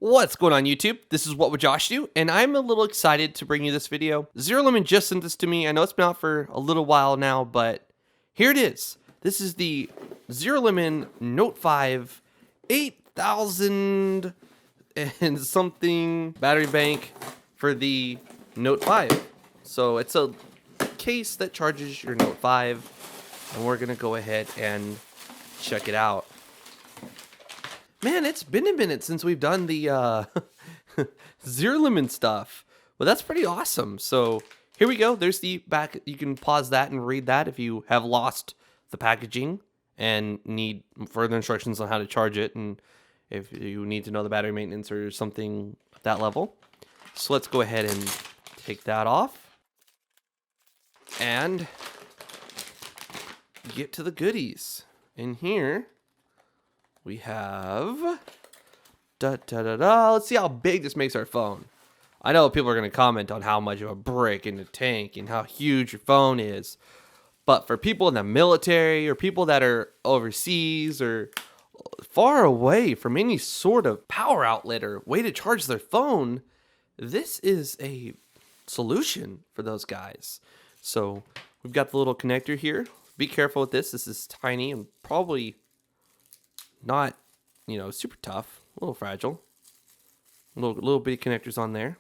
What's going on YouTube? This is What Would Josh Do, and I'm a little excited to bring you this video. ZeroLemon just sent this to me. I know it's been out for a little while now, but here it is. This is the ZeroLemon Note 5 8,000 and something battery bank for the Note 5. So it's a case that charges your Note 5, and we're gonna go ahead and check it out. Man, it's been a minute since we've done the ZeroLemon stuff. Well, that's pretty awesome. So here we go. There's the back. You can pause that and read that if you have lost the packaging and need further instructions on how to charge it, and if you need to know the battery maintenance or something at that level. So let's go ahead and take that off and get to the goodies. In here we have let's see how big this makes our phone. I know people are going to comment on how much of a brick in the tank and how huge your phone is. But for people in the military or people that are overseas or far away from any sort of power outlet or way to charge their phone, this is a solution for those guys. So we've got the little connector here. Be careful with this. This is tiny and probably not, super tough, a little fragile. Little bitty connectors on there.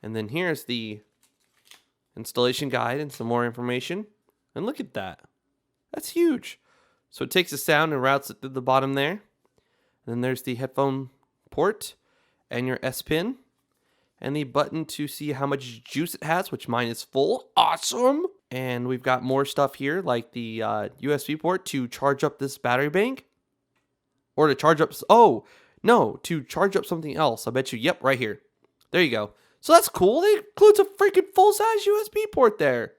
And then here's the installation guide and some more information. And look at that. That's huge. So it takes the sound and routes it through the bottom there. And then there's the headphone port and your S pin. And the button to see how much juice it has, which mine is full. Awesome. And we've got more stuff here, like the USB port to charge up this battery bank. Or to charge up, to charge up something else. I bet you, yep, right here. There you go. So that's cool. It includes a freaking full-size USB port there.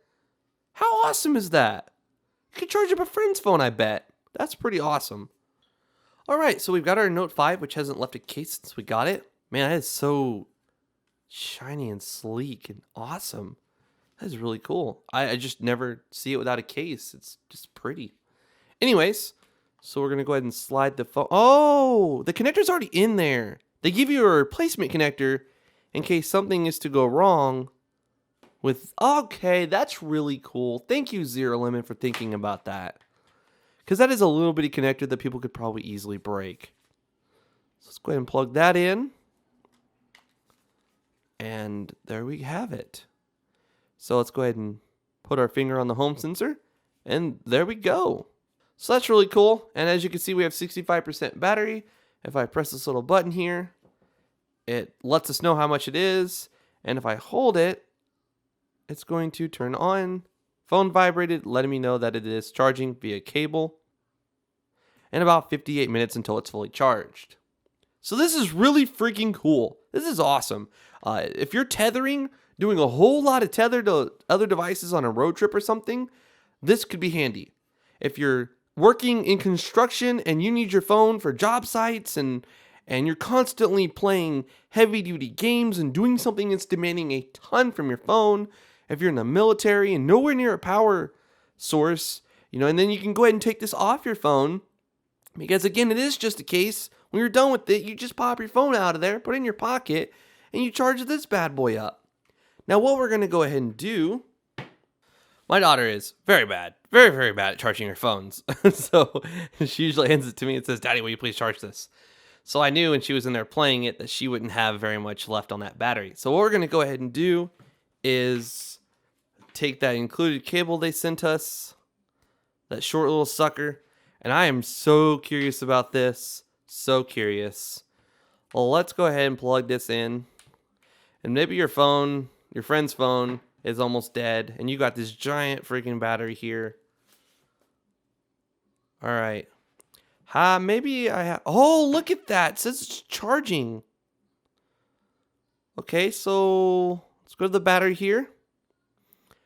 How awesome is that? You can charge up a friend's phone, I bet. That's pretty awesome. All right, so we've got our Note 5, which hasn't left a case since we got it. Man, that is so shiny and sleek and awesome. That is really cool. I just never see it without a case. It's just pretty. Anyways, so we're going to go ahead and slide the phone. Oh, the connector's already in there. They give you a replacement connector in case something is to go wrong with. Okay, that's really cool. Thank you, ZeroLemon, for thinking about that. Because that is a little bitty connector that people could probably easily break. So let's go ahead and plug that in. And there we have it. So let's go ahead and put our finger on the home sensor. And there we go. So that's really cool. And as you can see, we have 65% battery. If I press this little button here, it lets us know how much it is. And if I hold it, it's going to turn on. Phone vibrated, letting me know that it is charging via cable. And about 58 minutes until it's fully charged. So this is really freaking cool. This is awesome. If you're tethering, doing a whole lot of tether to other devices on a road trip or something, this could be handy. If you're working in construction and you need your phone for job sites and you're constantly playing heavy duty games and doing something that's demanding a ton from your phone, if you're in the military and nowhere near a power source, and then you can go ahead and take this off your phone, because again, it is just a case. When you're done with it, you just pop your phone out of there, put it in your pocket, and you charge this bad boy up. Now what we're going to go ahead and do, my daughter is very bad, very, very bad at charging her phones. So she usually hands it to me and says, "Daddy, will you please charge this?" So I knew when she was in there playing it that she wouldn't have very much left on that battery. So what we're going to go ahead and do is take that included cable they sent us, that short little sucker, and I am so curious about this, so curious. Well, let's go ahead and plug this in. And maybe your phone, your friend's phone, is almost dead, and you got this giant freaking battery here. All right. Maybe I have. Oh, look at that. It says it's charging. Okay, so let's go to the battery here.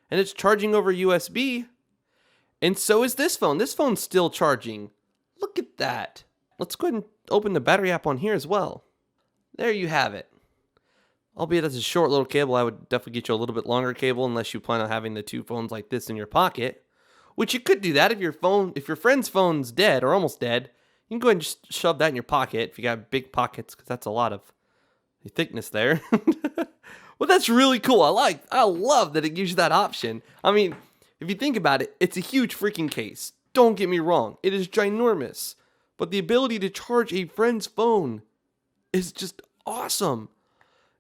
And it's charging over USB. And so is this phone. This phone's still charging. Look at that. Let's go ahead and open the battery app on here as well. There you have it. Albeit it's a short little cable, I would definitely get you a little bit longer cable unless you plan on having the two phones like this in your pocket. Which you could do that if your friend's phone's dead or almost dead. You can go ahead and just shove that in your pocket if you got big pockets, because that's a lot of thickness there. Well, that's really cool. I love that it gives you that option. I mean, if you think about it, it's a huge freaking case. Don't get me wrong, it is ginormous. But the ability to charge a friend's phone is just awesome.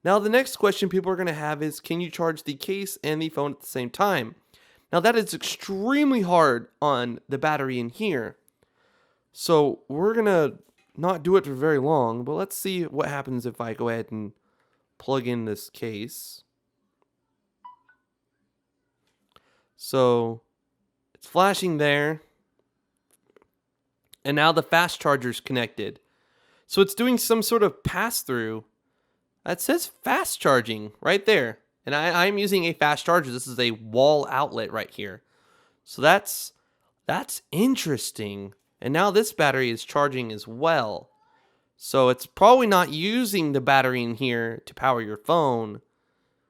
Now, the next question people are going to have is, can you charge the case and the phone at the same time? Now, that is extremely hard on the battery in here. So we're going to not do it for very long, but let's see what happens if I go ahead and plug in this case. So it's flashing there. And now the fast charger's connected. So it's doing some sort of pass-through. That says fast charging right there. And I'm using a fast charger. This is a wall outlet right here. So that's interesting. And now this battery is charging as well. So it's probably not using the battery in here to power your phone.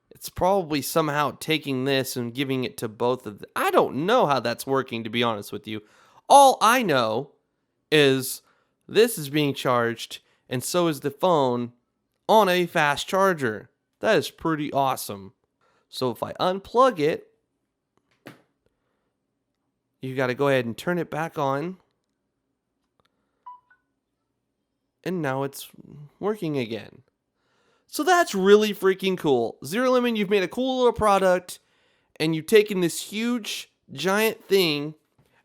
It's probably somehow taking this and giving it to both of them. I don't know how that's working, to be honest with you. All I know is this is being charged, and so is the phone on a fast charger. That is pretty awesome. So if I unplug it, you got to go ahead and turn it back on. And now it's working again. So that's really freaking cool. ZeroLemon, you've made a cool little product, and you've taken this huge, giant thing,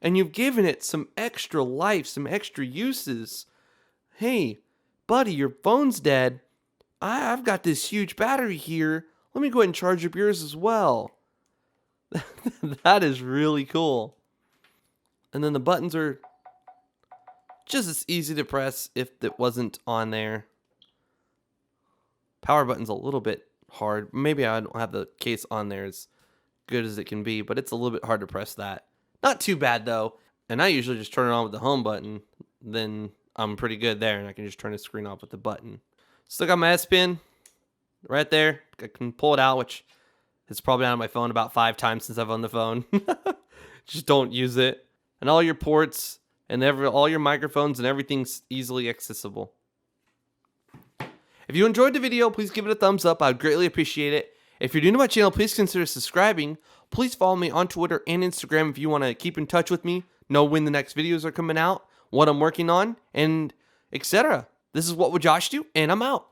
and you've given it some extra life, some extra uses. Hey, buddy, your phone's dead. I've got this huge battery here. Let me go ahead and charge up yours as well. That is really cool. And then the buttons are just as easy to press if it wasn't on there. Power button's a little bit hard. Maybe I don't have the case on there as good as it can be, but it's a little bit hard to press that. Not too bad though. And I usually just turn it on with the home button. Then I'm pretty good there, and I can just turn the screen off with the button. Still got my S Pen right there. I can pull it out, which is probably on my phone about 5 times since I've owned the phone. Just don't use it. And all your ports and all your microphones and everything's easily accessible. If you enjoyed the video, please give it a thumbs up. I would greatly appreciate it. If you're new to my channel, please consider subscribing. Please follow me on Twitter and Instagram if you want to keep in touch with me, know when the next videos are coming out, what I'm working on, and etc. This is What Would Josh Do, and I'm out.